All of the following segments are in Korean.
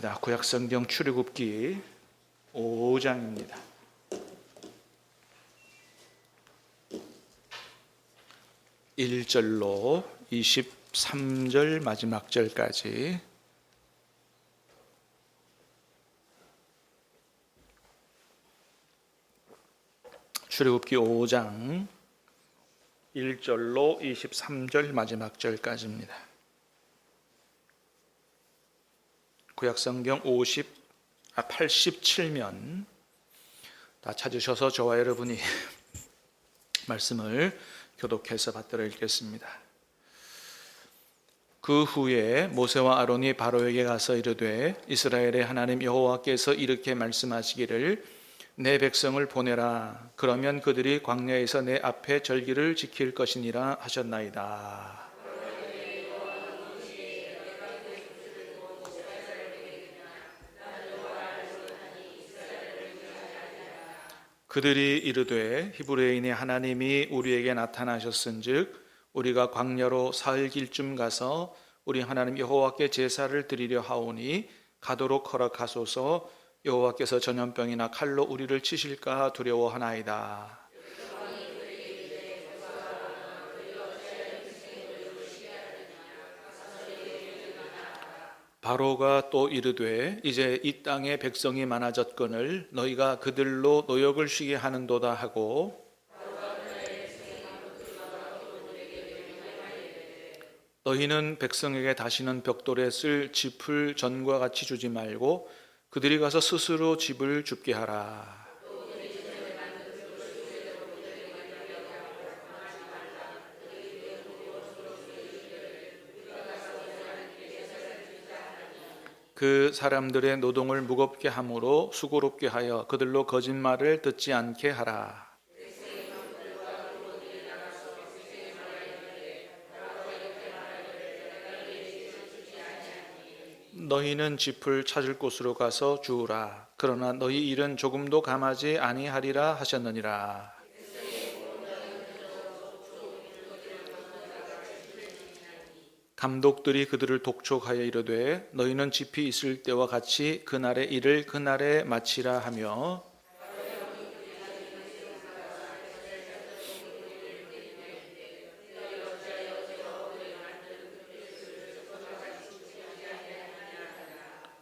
구약성경 출애굽기 5장입니다. 1절로 23절 마지막 절까지. 출애굽기 5장 1절로 23절 마지막 절까지입니다. 구약성경 87면 다 찾으셔서 저와 여러분이 말씀을 교독해서 받들어 읽겠습니다. 그 후에 모세와 아론이 바로에게 가서 이르되 이스라엘의 하나님 여호와께서 이렇게 말씀하시기를 내 백성을 보내라. 그러면 그들이 광야에서 내 앞에 절기를 지킬 것이니라 하셨나이다. 그들이 이르되 히브리인의 하나님이 우리에게 나타나셨은즉 우리가 광야로 사흘길쯤 가서 우리 하나님 여호와께 제사를 드리려 하오니 가도록 허락하소서. 여호와께서 전염병이나 칼로 우리를 치실까 두려워하나이다. 바로가 또 이르되 이제 이 땅에 백성이 많아졌거늘 너희가 그들로 노역을 쉬게 하는도다 하고, 너희는 백성에게 다시는 벽돌에 쓸 짚을 전과 같이 주지 말고 그들이 가서 스스로 집을 줍게 하라. 그 사람들의 노동을 무겁게 함으로 수고롭게 하여 그들로 거짓말을 듣지 않게 하라. 너희는 짚을 찾을 곳으로 가서 주우라. 그러나 너희 일은 조금도 감하지 아니하리라 하셨느니라. 감독들이 그들을 독촉하여 이르되 너희는 짚이 있을 때와 같이 그날의 일을 그날에 마치라 하며,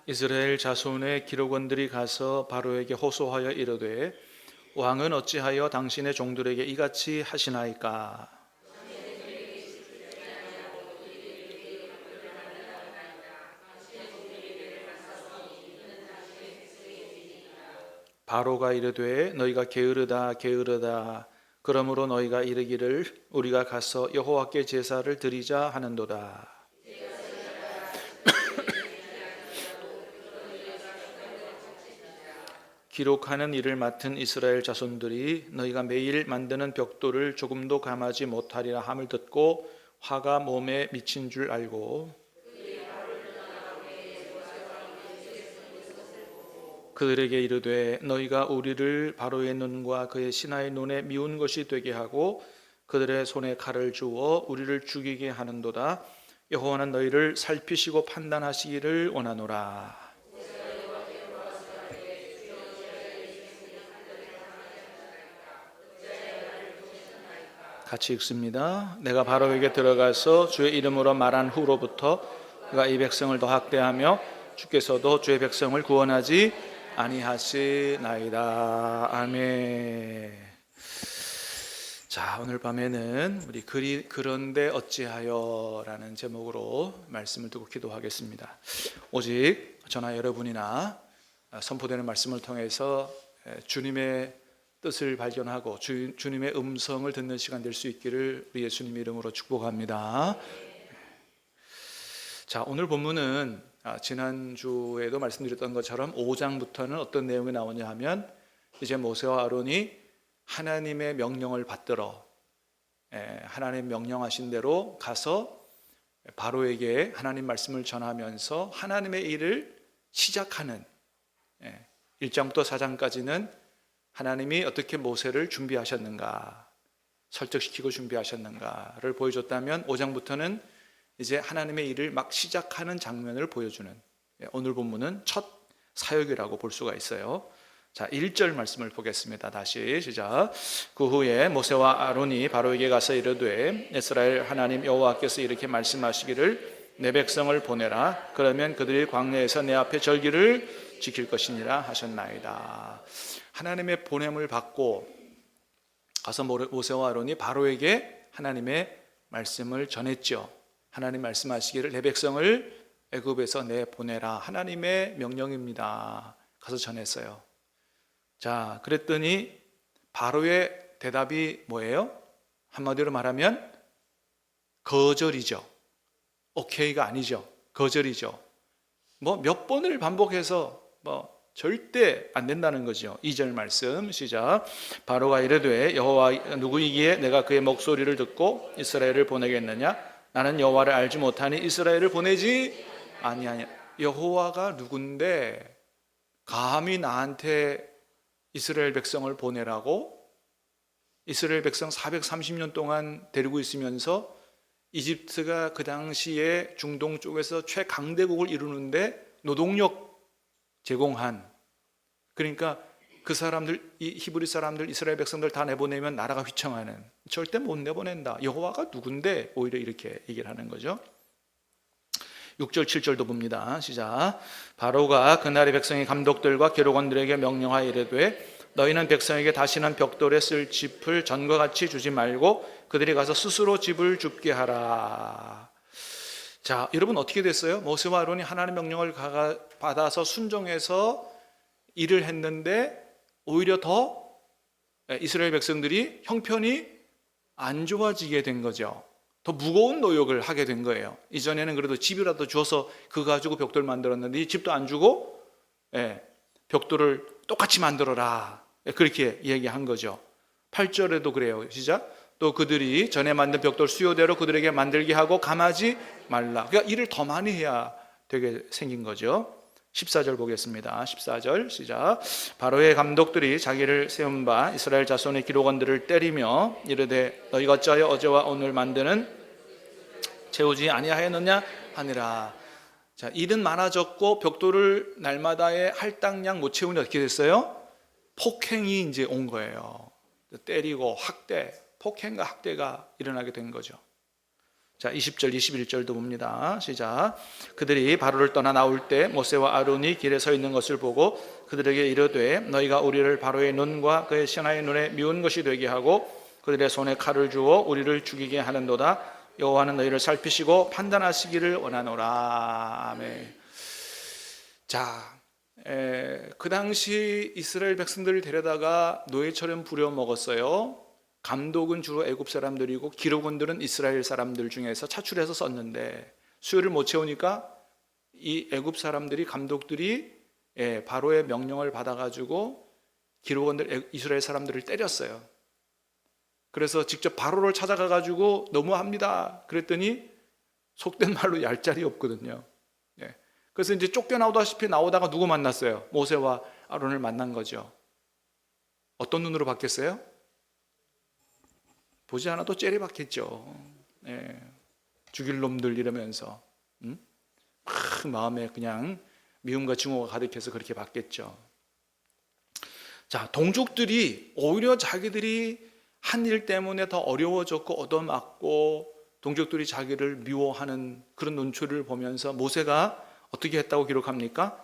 이스라엘 자손의 기록원들이 가서 바로에게 호소하여 이르되 왕은 어찌하여 당신의 종들에게 이같이 하시나이까? 바로가 이르되 너희가 게으르다 게으르다. 그러므로 너희가 이르기를 우리가 가서 여호와께 제사를 드리자 하는도다. 기록하는 일을 맡은 이스라엘 자손들이 너희가 매일 만드는 벽돌을 조금도 감하지 못하리라 함을 듣고 화가 몸에 미친 줄 알고, 그들에게 이르되 너희가 우리를 바로의 눈과 그의 신하의 눈에 미운 것이 되게 하고 그들의 손에 칼을 주어 우리를 죽이게 하는도다. 여호와는 너희를 살피시고 판단하시기를 원하노라. 같이 읽습니다. 내가 바로에게 들어가서 주의 이름으로 말한 후로부터 그가 이 백성을 더 학대하며 주께서도 주의 백성을 구원하지 아니하시나이다. 아멘. 자, 오늘 밤에는 우리 그런데 어찌하여 라는 제목으로 말씀을 두고 기도하겠습니다. 오직 저나 여러분이나 선포되는 말씀을 통해서 주님의 뜻을 발견하고 주님의 음성을 듣는 시간 될 수 있기를 우리 예수님 이름으로 축복합니다. 자, 오늘 본문은 지난주에도 말씀드렸던 것처럼 5장부터는 어떤 내용이 나오냐 하면 이제 모세와 아론이 하나님의 명령을 받들어 하나님 명령하신 대로 가서 바로에게 하나님 말씀을 전하면서 하나님의 일을 시작하는 1장부터 4장까지는 하나님이 어떻게 모세를 준비하셨는가, 설득시키고 준비하셨는가를 보여줬다면 5장부터는 이제 하나님의 일을 막 시작하는 장면을 보여주는, 오늘 본문은 첫 사역이라고 볼 수가 있어요. 자, 1절 말씀을 보겠습니다. 다시 시작. 그 후에 모세와 아론이 바로에게 가서 이르되 이스라엘 하나님 여호와께서 이렇게 말씀하시기를 내 백성을 보내라. 그러면 그들이 광야에서 내 앞에 절기를 지킬 것이니라 하셨나이다. 하나님의 보냄을 받고 가서 모세와 아론이 바로에게 하나님의 말씀을 전했죠. 하나님 말씀하시기를 내 백성을 애굽에서 내보내라. 하나님의 명령입니다. 가서 전했어요. 자, 그랬더니 바로의 대답이 뭐예요? 한마디로 말하면 거절이죠. 오케이가 아니죠. 거절이죠. 뭐 몇 번을 반복해서 절대 안 된다는 거죠. 2절 말씀 시작. 바로가 이르되 여호와 누구이기에 내가 그의 목소리를 듣고 이스라엘을 보내겠느냐? 나는 여호와를 알지 못하니 이스라엘을 보내지 아니하냐. 여호와가 누군데 감히 나한테 이스라엘 백성을 보내라고? 이스라엘 백성 430년 동안 데리고 있으면서 이집트가 그 당시에 중동 쪽에서 최강대국을 이루는데 노동력 제공한, 그러니까 그 사람들, 이 히브리 사람들, 이스라엘 백성들 다 내보내면 나라가 휘청하는, 절대 못 내보낸다. 여호와가 누군데? 오히려 이렇게 얘기를 하는 거죠. 6절 7절도 봅니다. 시작. 바로가 그날의 백성의 감독들과 기록원들에게 명령하여 이르되 너희는 백성에게 다시는 벽돌에 쓸 짚을 전과 같이 주지 말고 그들이 가서 스스로 집을 줍게 하라. 자, 여러분 어떻게 됐어요? 모세와 아론이 하나님의 명령을 받아서 순종해서 일을 했는데 오히려 더 이스라엘 백성들이 형편이 안 좋아지게 된 거죠. 더 무거운 노역을 하게 된 거예요. 이전에는 그래도 집이라도 주어서 그거 가지고 벽돌 만들었는데 이 집도 안 주고 벽돌을 똑같이 만들어라. 그렇게 얘기한 거죠. 8절에도 그래요. 시작. 또 그들이 전에 만든 벽돌 수요대로 그들에게 만들게 하고 감하지 말라. 그러니까 일을 더 많이 해야 되게 생긴 거죠. 14절 보겠습니다. 14절 시작. 바로의 감독들이 자기를 세운 바 이스라엘 자손의 기록원들을 때리며 이르되 너희가 어찌하여 어제와 오늘 만드는 채우지 아니하였느냐 하니라. 자, 일은 많아졌고 벽돌을 날마다의 할당량 못 채우니 어떻게 됐어요? 폭행이 이제 온 거예요. 때리고 학대, 폭행과 학대가 일어나게 된 거죠. 자, 20절 21절도 봅니다. 시작. 그들이 바로를 떠나 나올 때 모세와 아론이 길에 서 있는 것을 보고 그들에게 이르되 너희가 우리를 바로의 눈과 그의 신하의 눈에 미운 것이 되게 하고 그들의 손에 칼을 주어 우리를 죽이게 하는도다. 여호와는 너희를 살피시고 판단하시기를 원하노라. 아멘. 자, 그 당시 이스라엘 백성들을 데려다가 노예처럼 부려먹었어요. 감독은 주로 애굽 사람들이고 기록원들은 이스라엘 사람들 중에서 차출해서 썼는데 수요를 못 채우니까 이 애굽 사람들이, 감독들이 바로의 명령을 받아가지고 기록원들, 이스라엘 사람들을 때렸어요. 그래서 직접 바로를 찾아가가지고 너무합니다 그랬더니 속된 말로 얄짤이 없거든요. 그래서 이제 쫓겨나오다시피 나오다가 누구 만났어요? 모세와 아론을 만난 거죠. 어떤 눈으로 봤겠어요? 보지 않아도 째려 봤겠죠. 죽일 놈들 이러면서 마음에 그냥 미움과 증오가 가득해서 그렇게 봤겠죠. 자, 동족들이 오히려 자기들이 한 일 때문에 더 어려워졌고 얻어맞고 동족들이 자기를 미워하는 그런 눈초리를 보면서 모세가 어떻게 했다고 기록합니까?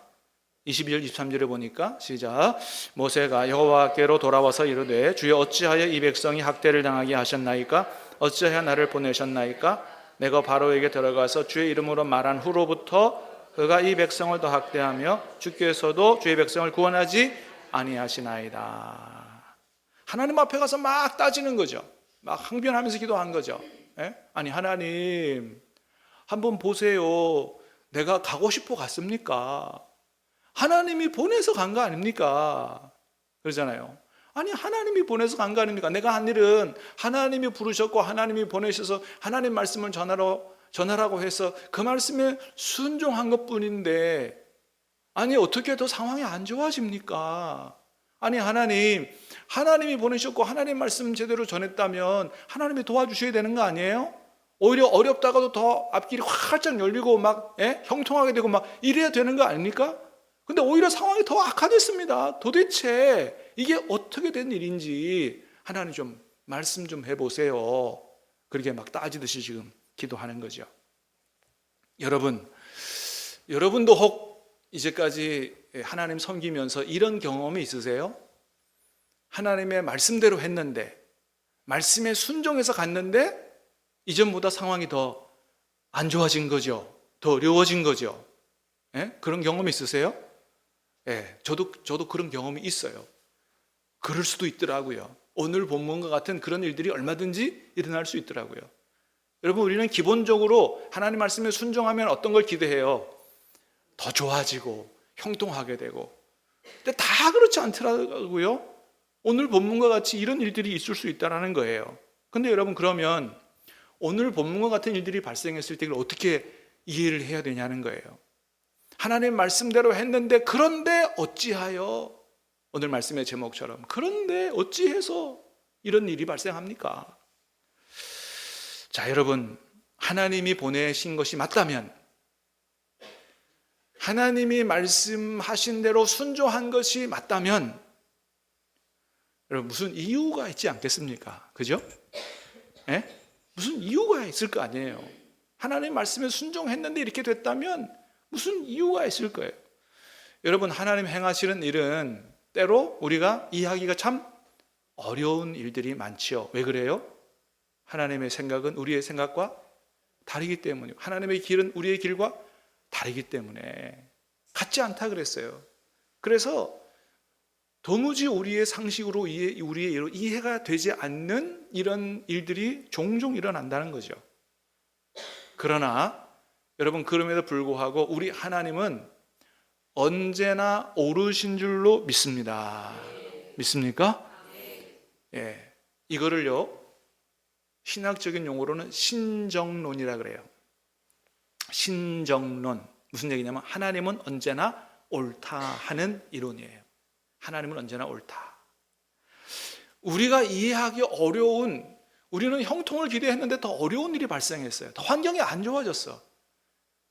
22절 23절에 보니까 시작. 모세가 여호와께로 돌아와서 이르되 주여 어찌하여 이 백성이 학대를 당하게 하셨나이까? 어찌하여 나를 보내셨나이까? 내가 바로에게 들어가서 주의 이름으로 말한 후로부터 그가 이 백성을 더 학대하며 주께서도 주의 백성을 구원하지 아니하시나이다. 하나님 앞에 가서 막 따지는 거죠. 막 항변하면서 기도한 거죠. 아니 하나님 한번 보세요. 내가 가고 싶어 갔습니까? 하나님이 보내서 간 거 아닙니까? 그러잖아요. 아니 하나님이 보내서 간 거 아닙니까? 내가 한 일은 하나님이 부르셨고 하나님이 보내셔서 하나님 말씀을 전하라고 해서 그 말씀에 순종한 것뿐인데 아니 어떻게 더 상황이 안 좋아집니까? 아니 하나님이 보내셨고 하나님 말씀 제대로 전했다면 하나님이 도와주셔야 되는 거 아니에요? 오히려 어렵다가도 더 앞길이 활짝 열리고 막 형통하게 되고 막 이래야 되는 거 아닙니까? 근데 오히려 상황이 더 악화됐습니다. 도대체 이게 어떻게 된 일인지 하나님 좀 말씀 좀 해보세요. 그렇게 막 따지듯이 지금 기도하는 거죠. 여러분도 혹 이제까지 하나님 섬기면서 이런 경험이 있으세요? 하나님의 말씀대로 했는데, 말씀에 순종해서 갔는데 이전보다 상황이 더 안 좋아진 거죠. 더 어려워진 거죠. 그런 경험이 있으세요? 저도 그런 경험이 있어요. 그럴 수도 있더라고요. 오늘 본문과 같은 그런 일들이 얼마든지 일어날 수 있더라고요. 여러분, 우리는 기본적으로 하나님 말씀에 순종하면 어떤 걸 기대해요? 더 좋아지고 형통하게 되고. 근데 다 그렇지 않더라고요. 오늘 본문과 같이 이런 일들이 있을 수 있다는 거예요. 근데 여러분, 그러면 오늘 본문과 같은 일들이 발생했을 때 이걸 어떻게 이해를 해야 되냐는 거예요. 하나님 말씀대로 했는데 그런데 어찌하여, 오늘 말씀의 제목처럼 그런데 어찌해서 이런 일이 발생합니까? 자, 여러분, 하나님이 보내신 것이 맞다면, 하나님이 말씀하신 대로 순종한 것이 맞다면, 여러분, 무슨 이유가 있지 않겠습니까? 그죠? 무슨 이유가 있을 거 아니에요. 하나님 말씀에 순종했는데 이렇게 됐다면 무슨 이유가 있을 거예요. 여러분, 하나님 행하시는 일은 때로 우리가 이해하기가 참 어려운 일들이 많지요. 왜 그래요? 하나님의 생각은 우리의 생각과 다르기 때문이고, 하나님의 길은 우리의 길과 다르기 때문에 같지 않다 그랬어요. 그래서 도무지 우리의 상식으로 우리의 이해가 되지 않는 이런 일들이 종종 일어난다는 거죠. 그러나 여러분, 그럼에도 불구하고 우리 하나님은 언제나 옳으신 줄로 믿습니다. 믿습니까? 이거를요, 신학적인 용어로는 신정론이라 그래요. 신정론. 무슨 얘기냐면 하나님은 언제나 옳다 하는 이론이에요. 하나님은 언제나 옳다. 우리가 이해하기 어려운, 우리는 형통을 기대했는데 더 어려운 일이 발생했어요. 더 환경이 안 좋아졌어.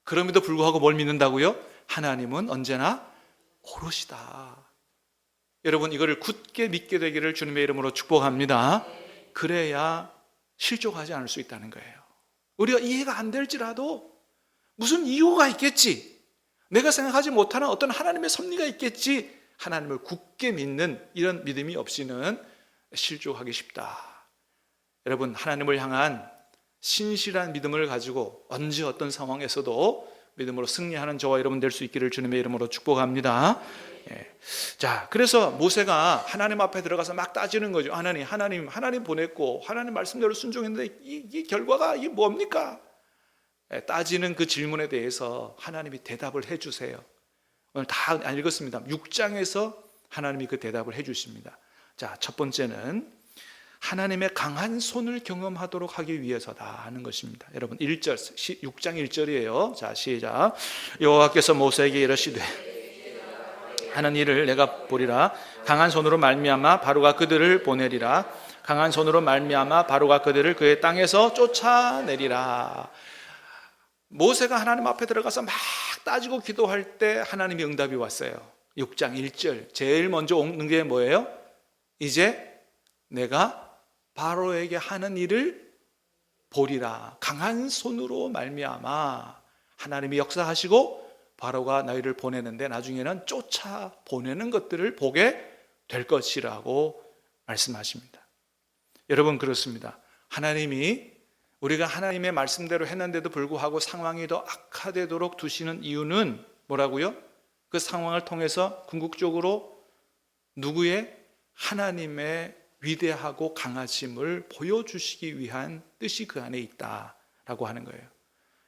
그럼에도 불구하고 뭘 믿는다고요? 하나님은 언제나 옳으시다. 여러분, 이거를 굳게 믿게 되기를 주님의 이름으로 축복합니다. 그래야 실족하지 않을 수 있다는 거예요. 우리가 이해가 안 될지라도 무슨 이유가 있겠지, 내가 생각하지 못하는 어떤 하나님의 섭리가 있겠지, 하나님을 굳게 믿는 이런 믿음이 없이는 실족하기 쉽다. 여러분, 하나님을 향한 신실한 믿음을 가지고 언제 어떤 상황에서도 믿음으로 승리하는 저와 여러분 될 수 있기를 주님의 이름으로 축복합니다. 자, 그래서 모세가 하나님 앞에 들어가서 막 따지는 거죠. 하나님 보냈고 하나님 말씀대로 순종했는데 이 결과가 이게 뭡니까? 따지는 그 질문에 대해서 하나님이 대답을 해주세요. 오늘 다 읽었습니다. 6장에서 하나님이 그 대답을 해주십니다. 자, 첫 번째는 하나님의 강한 손을 경험하도록 하기 위해서다 하는 것입니다. 여러분, 1절, 6장 1절이에요. 자, 시작. 여호와께서 모세에게 이르시되 하는 일을 내가 보리라. 강한 손으로 말미암아 바로가 그들을 보내리라. 강한 손으로 말미암아 바로가 그들을 그의 땅에서 쫓아내리라. 모세가 하나님 앞에 들어가서 막 따지고 기도할 때 하나님이 응답이 왔어요. 6장 1절 제일 먼저 오는 게 뭐예요? 이제 내가 바로에게 하는 일을 보리라. 강한 손으로 말미암아 하나님이 역사하시고 바로가 너희를 보내는데 나중에는 쫓아 보내는 것들을 보게 될 것이라고 말씀하십니다. 여러분, 그렇습니다. 하나님이 우리가 하나님의 말씀대로 했는데도 불구하고 상황이 더 악화되도록 두시는 이유는 뭐라고요? 그 상황을 통해서 궁극적으로 누구의? 하나님의 위대하고 강하심을 보여주시기 위한 뜻이 그 안에 있다라고 하는 거예요.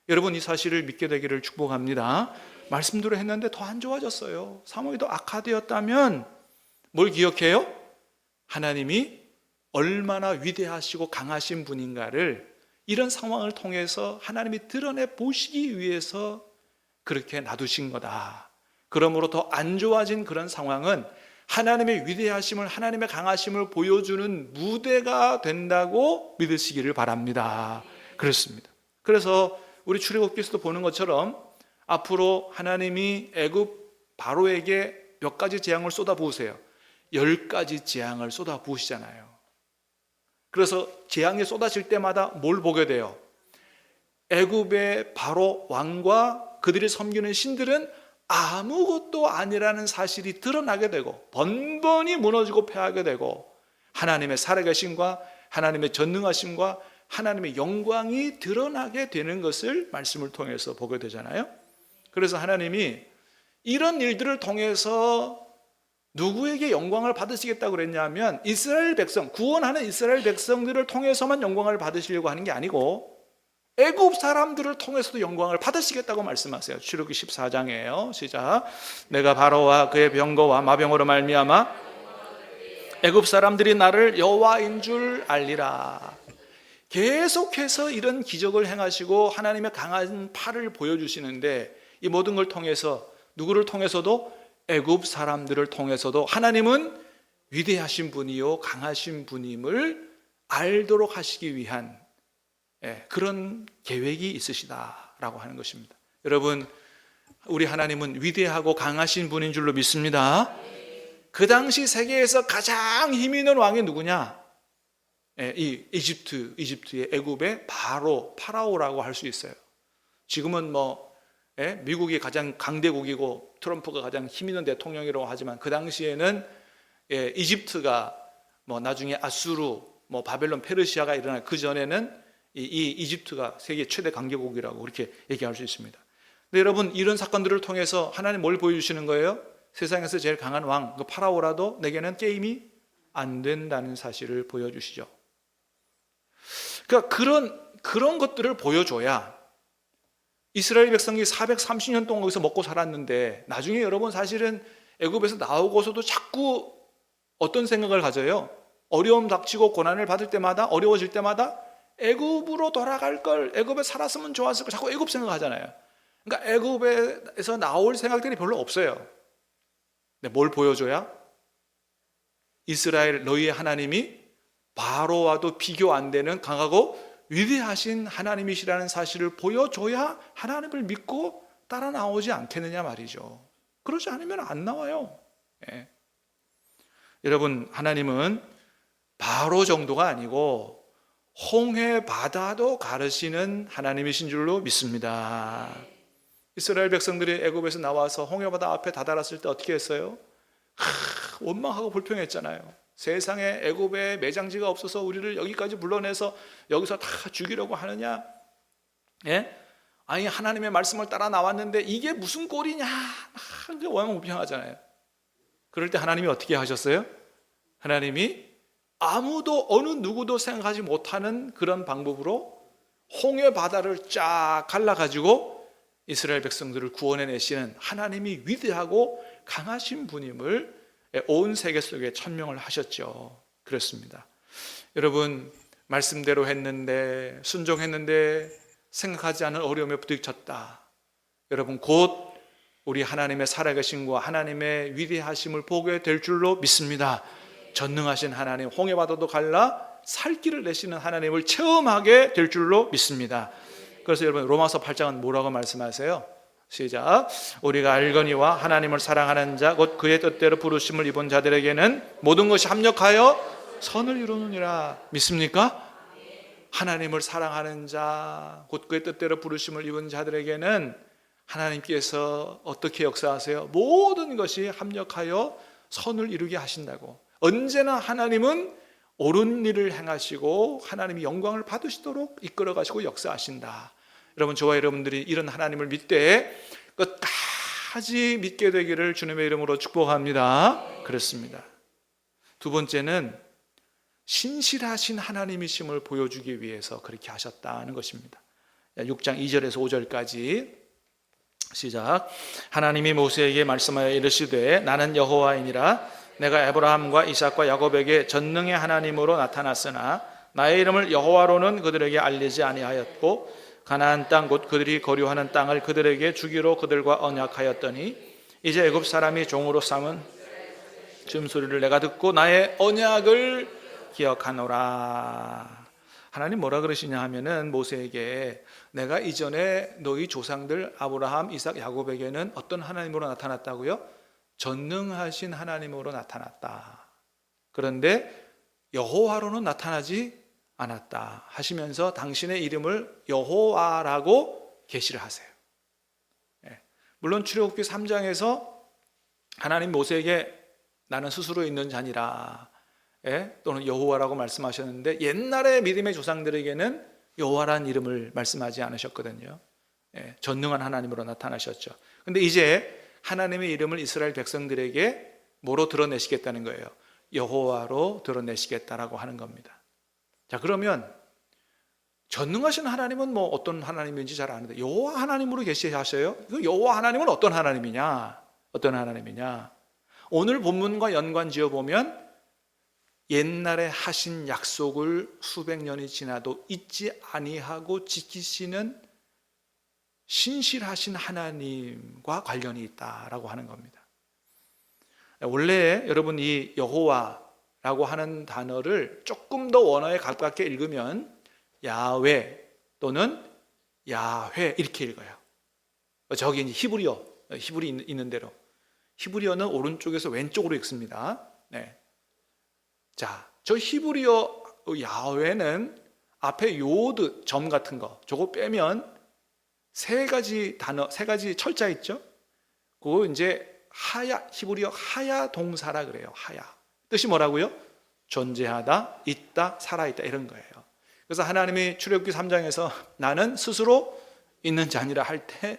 여러분, 이 사실을 믿게 되기를 축복합니다. 말씀대로 했는데 더 안 좋아졌어요. 상황이 더 악화되었다면 뭘 기억해요? 하나님이 얼마나 위대하시고 강하신 분인가를 이런 상황을 통해서 하나님이 드러내 보시기 위해서 그렇게 놔두신 거다. 그러므로 더 안 좋아진 그런 상황은 하나님의 위대하심을, 하나님의 강하심을 보여주는 무대가 된다고 믿으시기를 바랍니다. 그렇습니다. 그래서 우리 출애굽기에서도 보는 것처럼 앞으로 하나님이 애굽 바로에게 몇 가지 재앙을 쏟아부으세요. 10가지 재앙을 쏟아부으시잖아요. 그래서 재앙이 쏟아질 때마다 뭘 보게 돼요? 애굽의 바로 왕과 그들이 섬기는 신들은 아무것도 아니라는 사실이 드러나게 되고 번번이 무너지고 패하게 되고 하나님의 살아계심과 하나님의 전능하심과 하나님의 영광이 드러나게 되는 것을 말씀을 통해서 보게 되잖아요. 그래서 하나님이 이런 일들을 통해서 누구에게 영광을 받으시겠다고 그랬냐면 이스라엘 백성, 구원하는 이스라엘 백성들을 통해서만 영광을 받으시려고 하는 게 아니고 애굽 사람들을 통해서도 영광을 받으시겠다고 말씀하세요. 출애굽기 14장이에요. 시작. 내가 바로와 그의 병거와 마병으로 말미암아 애굽 사람들이 나를 여호와인 줄 알리라. 계속해서 이런 기적을 행하시고 하나님의 강한 팔을 보여주시는데 이 모든 걸 통해서 누구를 통해서도 애굽 사람들을 통해서도 하나님은 위대하신 분이요 강하신 분임을 알도록 하시기 위한 그런 계획이 있으시다라고 하는 것입니다. 여러분, 우리 하나님은 위대하고 강하신 분인 줄로 믿습니다. 그 당시 세계에서 가장 힘 있는 왕이 누구냐? 이 이집트의 애굽의 파라오라고 할 수 있어요. 지금은 미국이 가장 강대국이고 트럼프가 가장 힘 있는 대통령이라고 하지만 그 당시에는 이집트가 나중에 아수르, 바벨론, 페르시아가 일어날 그 전에는 이 이집트가 세계 최대 강대국이라고 그렇게 얘기할 수 있습니다. 근데 여러분, 이런 사건들을 통해서 하나님 뭘 보여주시는 거예요? 세상에서 제일 강한 왕, 그 파라오라도 내게는 게임이 안 된다는 사실을 보여주시죠. 그러니까 그런 것들을 보여줘야 이스라엘 백성이 430년 동안 거기서 먹고 살았는데 나중에 여러분 사실은 애굽에서 나오고서도 자꾸 어떤 생각을 가져요? 어려움 닥치고 고난을 받을 때마다 어려워질 때마다 애굽으로 돌아갈 걸, 애굽에 살았으면 좋았을 걸 자꾸 애굽 생각하잖아요. 그러니까 애굽에서 나올 생각들이 별로 없어요. 근데 뭘 보여줘야? 이스라엘 너희의 하나님이 바로와도 비교 안 되는 강하고 위대하신 하나님이시라는 사실을 보여줘야 하나님을 믿고 따라 나오지 않겠느냐 말이죠. 그러지 않으면 안 나와요. 여러분, 하나님은 바로 정도가 아니고 홍해 바다도 가르시는 하나님이신 줄로 믿습니다. 이스라엘 백성들이 애굽에서 나와서 홍해 바다 앞에 다다랐을 때 어떻게 했어요? 원망하고 불평했잖아요. 세상에 애굽에 매장지가 없어서 우리를 여기까지 불러내서 여기서 다 죽이려고 하느냐? 아니 하나님의 말씀을 따라 나왔는데 이게 무슨 꼴이냐? 원망 불평하잖아요. 그럴 때 하나님이 어떻게 하셨어요? 하나님이 아무도 어느 누구도 생각하지 못하는 그런 방법으로 홍해 바다를 쫙 갈라가지고 이스라엘 백성들을 구원해내시는 하나님이 위대하고 강하신 분임을 온 세계 속에 천명을 하셨죠. 그렇습니다. 여러분, 말씀대로 했는데 순종했는데 생각하지 않은 어려움에 부딪혔다. 여러분, 곧 우리 하나님의 살아계심과 하나님의 위대하심을 보게 될 줄로 믿습니다. 전능하신 하나님, 홍해바다도 갈라 살 길을 내시는 하나님을 체험하게 될 줄로 믿습니다. 그래서 여러분, 로마서 8장은 뭐라고 말씀하세요? 시작. 우리가 알거니와 하나님을 사랑하는 자 곧 그의 뜻대로 부르심을 입은 자들에게는 모든 것이 합력하여 선을 이루느니라. 믿습니까? 하나님을 사랑하는 자 곧 그의 뜻대로 부르심을 입은 자들에게는 하나님께서 어떻게 역사하세요? 모든 것이 합력하여 선을 이루게 하신다고. 언제나 하나님은 옳은 일을 행하시고 하나님이 영광을 받으시도록 이끌어 가시고 역사하신다. 여러분, 저와 여러분들이 이런 하나님을 믿되 끝까지 믿게 되기를 주님의 이름으로 축복합니다. 그렇습니다. 두 번째는 신실하신 하나님이심을 보여주기 위해서 그렇게 하셨다는 것입니다. 6장 2절에서 5절까지 시작. 하나님이 모세에게 말씀하여 이르시되 나는 여호와이니라. 내가 아브라함과 이삭과 야곱에게 전능의 하나님으로 나타났으나 나의 이름을 여호와로는 그들에게 알리지 아니하였고 가나안 땅 곧 그들이 거류하는 땅을 그들에게 주기로 그들과 언약하였더니 이제 애굽 사람이 종으로 삼은 줌소리를 내가 듣고 나의 언약을 기억하노라. 하나님 뭐라 그러시냐 하면은 모세에게 내가 이전에 너희 조상들 아브라함, 이삭, 야곱에게는 어떤 하나님으로 나타났다고요? 전능하신 하나님으로 나타났다. 그런데 여호와로는 나타나지 않았다 하시면서 당신의 이름을 여호와라고 계시를 하세요. 물론 출애굽기 3장에서 하나님 모세에게 나는 스스로 있는 자니라 또는 여호와라고 말씀하셨는데 옛날의 믿음의 조상들에게는 여호와라는 이름을 말씀하지 않으셨거든요. 전능한 하나님으로 나타나셨죠. 근데 이제 하나님의 이름을 이스라엘 백성들에게 뭐로 드러내시겠다는 거예요? 여호와로 드러내시겠다라고 하는 겁니다. 자, 그러면 전능하신 하나님은 뭐 어떤 하나님인지 잘 아는데 여호와 하나님으로 계시하셔요? 그 여호와 하나님은 어떤 하나님이냐? 어떤 하나님이냐? 오늘 본문과 연관지어 보면 옛날에 하신 약속을 수백 년이 지나도 잊지 아니하고 지키시는 신실하신 하나님과 관련이 있다라고 하는 겁니다. 원래 여러분 이 여호와라고 하는 단어를 조금 더 원어에 가깝게 읽으면 야훼 또는 야훼 이렇게 읽어요. 저기 이제 히브리어 있는 대로 히브리어는 오른쪽에서 왼쪽으로 읽습니다. 네. 자, 저 히브리어 야훼는 앞에 요드 점 같은 거 저거 빼면 세 가지 단어, 세 가지 철자 있죠? 그거 이제 하야, 히브리어 하야 동사라 그래요. 하야. 뜻이 뭐라고요? 존재하다, 있다, 살아있다 이런 거예요. 그래서 하나님이 출애굽기 3장에서 나는 스스로 있는 자니라 할 때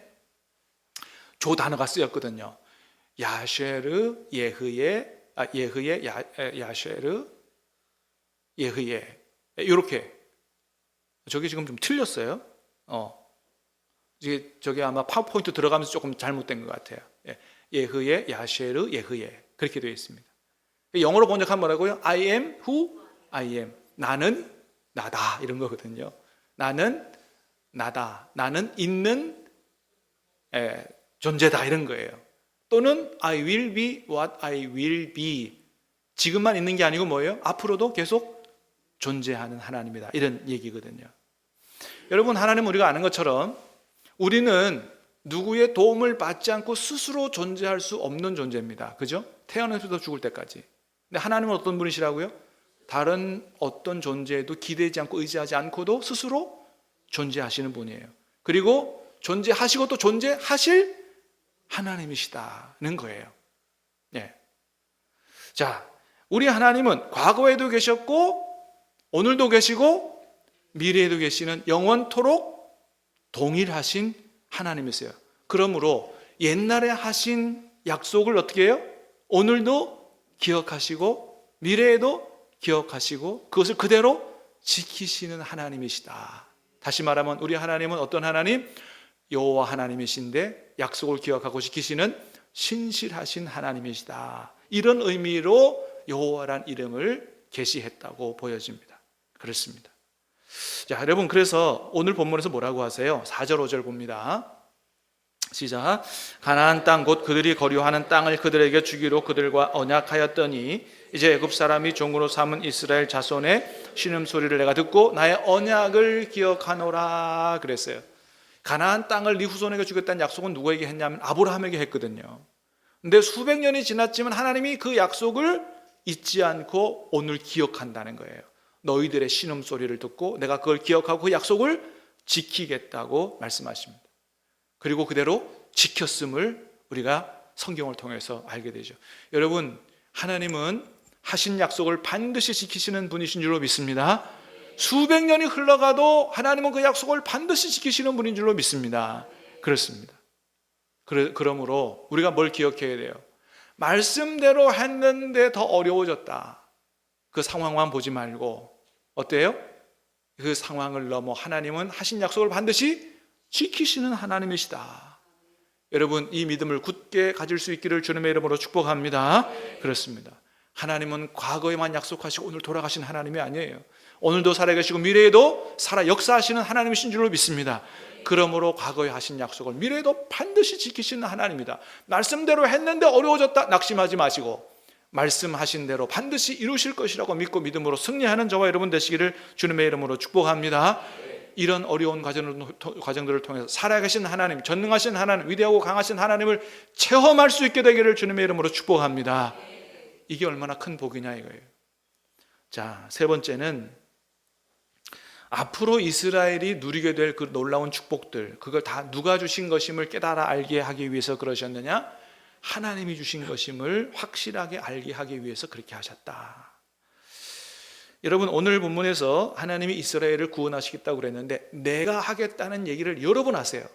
저 단어가 쓰였거든요. 야쉐르 예흐예 야쉐르 예흐예 이렇게. 저게 지금 좀 틀렸어요. 저게 아마 파워포인트 들어가면서 조금 잘못된 것 같아요. 예흐예 야쉐르 예흐예 그렇게 되어 있습니다. 영어로 번역하면 뭐라고요? I am who I am. 나는 나다 이런 거거든요. 나는 나다. 나는 있는 존재다 이런 거예요. 또는 I will be what I will be. 지금만 있는 게 아니고 뭐예요? 앞으로도 계속 존재하는 하나님이다 이런 얘기거든요. 여러분, 하나님은 우리가 아는 것처럼 우리는 누구의 도움을 받지 않고 스스로 존재할 수 없는 존재입니다. 그죠? 태어나서부터 죽을 때까지. 근데 하나님은 어떤 분이시라고요? 다른 어떤 존재에도 기대지 않고 의지하지 않고도 스스로 존재하시는 분이에요. 그리고 존재하시고 또 존재하실 하나님이시다는 거예요. 자, 우리 하나님은 과거에도 계셨고 오늘도 계시고 미래에도 계시는 영원토록 동일하신 하나님이세요. 그러므로 옛날에 하신 약속을 어떻게 해요? 오늘도 기억하시고 미래에도 기억하시고 그것을 그대로 지키시는 하나님이시다. 다시 말하면 우리 하나님은 어떤 하나님? 여호와 하나님이신데 약속을 기억하고 지키시는 신실하신 하나님이시다. 이런 의미로 여호와란 이름을 계시했다고 보여집니다. 그렇습니다. 자, 여러분, 그래서 오늘 본문에서 뭐라고 하세요? 4절 5절 봅니다. 시작. 가나안 땅 곧 그들이 거류하는 땅을 그들에게 주기로 그들과 언약하였더니 이제 애굽 사람이 종으로 삼은 이스라엘 자손의 신음소리를 내가 듣고 나의 언약을 기억하노라 그랬어요. 가나안 땅을 네 후손에게 주겠다는 약속은 누구에게 했냐면 아브라함에게 했거든요. 근데 수백 년이 지났지만 하나님이 그 약속을 잊지 않고 오늘 기억한다는 거예요. 너희들의 신음소리를 듣고 내가 그걸 기억하고 그 약속을 지키겠다고 말씀하십니다. 그리고 그대로 지켰음을 우리가 성경을 통해서 알게 되죠. 여러분, 하나님은 하신 약속을 반드시 지키시는 분이신 줄로 믿습니다. 수백 년이 흘러가도 하나님은 그 약속을 반드시 지키시는 분인 줄로 믿습니다. 그렇습니다. 그러므로 우리가 뭘 기억해야 돼요? 말씀대로 했는데 더 어려워졌다. 그 상황만 보지 말고 어때요? 그 상황을 넘어 하나님은 하신 약속을 반드시 지키시는 하나님이시다. 여러분, 이 믿음을 굳게 가질 수 있기를 주님의 이름으로 축복합니다. 그렇습니다. 하나님은 과거에만 약속하시고 오늘 돌아가신 하나님이 아니에요. 오늘도 살아계시고 미래에도 살아 역사하시는 하나님이신 줄로 믿습니다. 그러므로 과거에 하신 약속을 미래에도 반드시 지키시는 하나님이다. 말씀대로 했는데 어려워졌다 낙심하지 마시고 말씀하신 대로 반드시 이루실 것이라고 믿고 믿음으로 승리하는 저와 여러분 되시기를 주님의 이름으로 축복합니다. 이런 어려운 과정들을 통해서 살아계신 하나님, 전능하신 하나님, 위대하고 강하신 하나님을 체험할 수 있게 되기를 주님의 이름으로 축복합니다. 이게 얼마나 큰 복이냐 이거예요. 자, 세 번째는 앞으로 이스라엘이 누리게 될 그 놀라운 축복들, 그걸 다 누가 주신 것임을 깨달아 알게 하기 위해서 그러셨느냐? 하나님이 주신 것임을 확실하게 알게 하기 위해서 그렇게 하셨다. 여러분, 오늘 본문에서 하나님이 이스라엘을 구원하시겠다고 그랬는데 내가 하겠다는 얘기를 여러 번 하세요.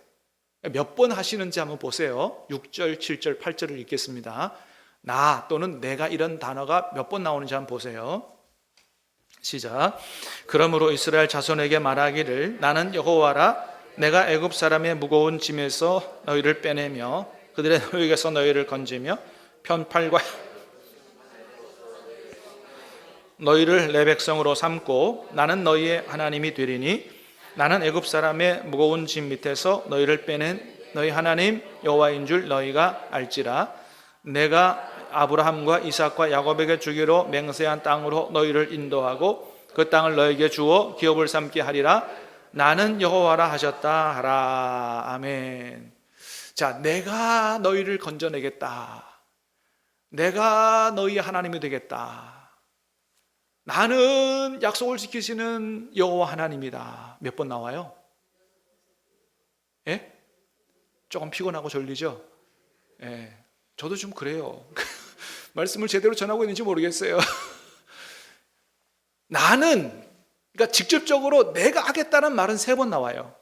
몇 번 하시는지 한번 보세요. 6절, 7절, 8절을 읽겠습니다. 나 또는 내가 이런 단어가 몇 번 나오는지 한번 보세요. 시작. 그러므로 이스라엘 자손에게 말하기를 나는 여호와라. 내가 애굽 사람의 무거운 짐에서 너희를 빼내며 그들의 노역에서 너희를 건지며 편팔과 너희를 내 백성으로 삼고 나는 너희의 하나님이 되리니 나는 애굽 사람의 무거운 짐 밑에서 너희를 빼낸 너희 하나님 여호와인 줄 너희가 알지라. 내가 아브라함과 이삭과 야곱에게 주기로 맹세한 땅으로 너희를 인도하고 그 땅을 너희에게 주어 기업을 삼게 하리라. 나는 여호와라 하셨다 하라. 아멘. 자, 내가 너희를 건져내겠다. 내가 너희 하나님이 되겠다. 나는 약속을 지키시는 여호와 하나님이다. 몇 번 나와요? 예? 조금 피곤하고 졸리죠? 예. 저도 좀 그래요. 말씀을 제대로 전하고 있는지 모르겠어요. 나는, 그러니까 직접적으로 내가 하겠다는 말은 3번 나와요.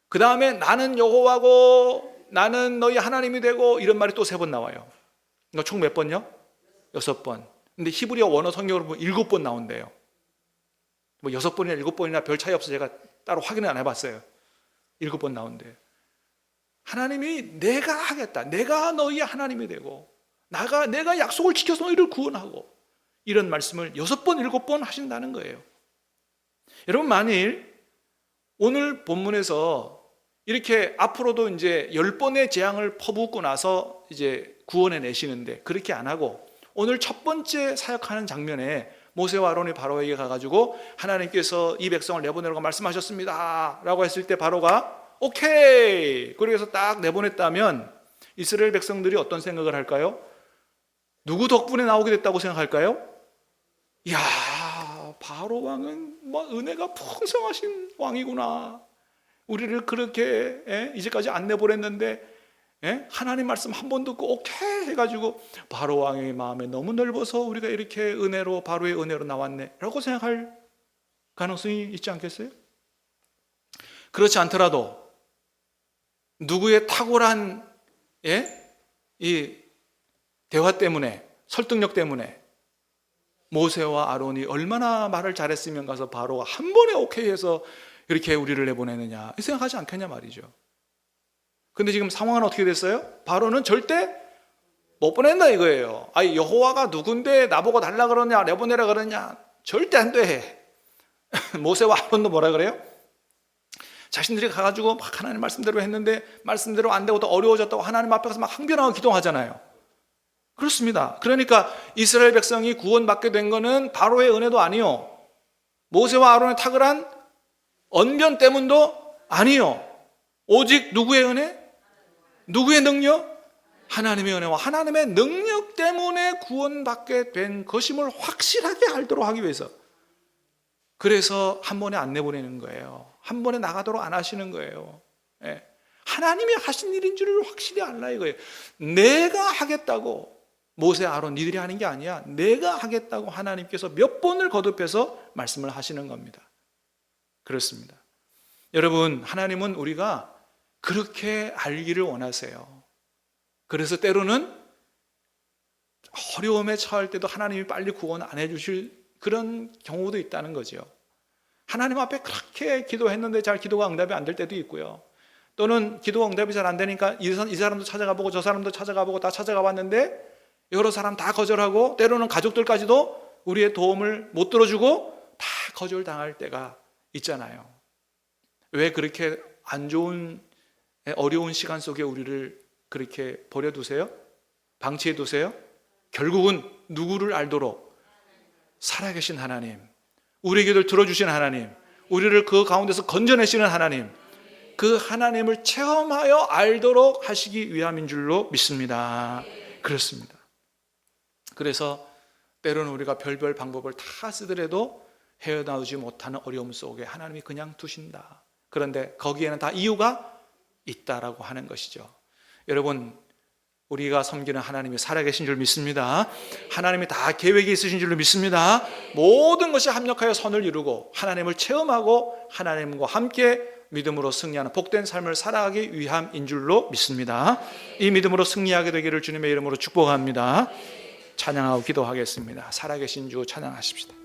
그 다음에 나는 여호와고 나는 너희 하나님이 되고 이런 말이 또 3번 나와요. 그러니까 총 몇 번요? 6번. 근데 히브리어 원어 성경으로 보면 7번 나온대요. 뭐 6번이나 7번이나 별 차이 없어서 제가 따로 확인을 안 해봤어요. 7번 나온대요. 하나님이 내가 하겠다. 내가 너희의 하나님이 되고 내가 약속을 지켜서 너희를 구원하고 이런 말씀을 6번, 7번 하신다는 거예요. 여러분, 만일 오늘 본문에서 이렇게 앞으로도 이제 10번의 재앙을 퍼붓고 나서 이제 구원해 내시는데 그렇게 안 하고 오늘 첫 번째 사역하는 장면에 모세와 아론이 바로에게 가가지고 하나님께서 이 백성을 내보내라고 말씀하셨습니다 라고 했을 때 바로가 오케이 그래서 딱 내보냈다면 이스라엘 백성들이 어떤 생각을 할까요? 누구 덕분에 나오게 됐다고 생각할까요? 이야, 바로 왕은 뭐 은혜가 풍성하신 왕이구나. 우리를 그렇게 이제까지 안 내보냈는데 하나님 말씀 한 번 듣고 오케이 해가지고 바로 왕의 마음에 너무 넓어서 우리가 이렇게 은혜로 바로의 은혜로 나왔네 라고 생각할 가능성이 있지 않겠어요? 그렇지 않더라도 누구의 탁월한 이 대화 때문에 설득력 때문에 모세와 아론이 얼마나 말을 잘했으면 가서 바로가 한 번에 오케이 해서 이렇게 우리를 내보내느냐 생각하지 않겠냐 말이죠. 근데 지금 상황은 어떻게 됐어요? 바로는 절대 못 보낸다 이거예요. 아니, 여호와가 누군데 나보고 달라 그러냐 내보내라 그러냐 절대 안 돼. 모세와 아론도 뭐라 그래요? 자신들이 가가지고 막 하나님 말씀대로 했는데 말씀대로 안 되고 더 어려워졌다고 하나님 앞에 가서 막 항변하고 기도하잖아요. 그렇습니다. 그러니까 이스라엘 백성이 구원받게 된 거는 바로의 은혜도 아니요 모세와 아론의 탁월한 언변 때문도 아니요 오직 누구의 은혜? 누구의 능력? 하나님의 은혜와 하나님의 능력 때문에 구원받게 된 것임을 확실하게 알도록 하기 위해서 그래서 한 번에 안 내보내는 거예요. 한 번에 나가도록 안 하시는 거예요. 하나님이 하신 일인 줄을 확실히 알라 이거예요. 내가 하겠다고 모세 아론 니들이 하는 게 아니야. 내가 하겠다고 하나님께서 몇 번을 거듭해서 말씀을 하시는 겁니다. 그렇습니다. 여러분, 하나님은 우리가 그렇게 알기를 원하세요. 그래서 때로는 어려움에 처할 때도 하나님이 빨리 구원 안 해주실 그런 경우도 있다는 거죠. 하나님 앞에 그렇게 기도했는데 잘 기도가 응답이 안 될 때도 있고요. 또는 기도가 응답이 잘 안 되니까 이 사람도 찾아가 보고 저 사람도 찾아가 보고 다 찾아가 봤는데 여러 사람 다 거절하고 때로는 가족들까지도 우리의 도움을 못 들어주고 다 거절당할 때가 있잖아요. 왜 그렇게 안 좋은 어려운 시간 속에 우리를 그렇게 버려두세요? 방치해두세요? 결국은 누구를 알도록? 살아계신 하나님, 우리 기도를 들어주신 하나님, 우리를 그 가운데서 건져내시는 하나님, 그 하나님을 체험하여 알도록 하시기 위함인 줄로 믿습니다. 그렇습니다. 그래서 때로는 우리가 별별 방법을 다 쓰더라도 헤어나오지 못하는 어려움 속에 하나님이 그냥 두신다. 그런데 거기에는 다 이유가 있다라고 하는 것이죠. 여러분, 우리가 섬기는 하나님이 살아계신 줄 믿습니다. 하나님이 다 계획이 있으신 줄로 믿습니다. 모든 것이 합력하여 선을 이루고 하나님을 체험하고 하나님과 함께 믿음으로 승리하는 복된 삶을 살아가기 위함인 줄로 믿습니다. 이 믿음으로 승리하게 되기를 주님의 이름으로 축복합니다. 찬양하고 기도하겠습니다. 살아계신 주 찬양하십시다.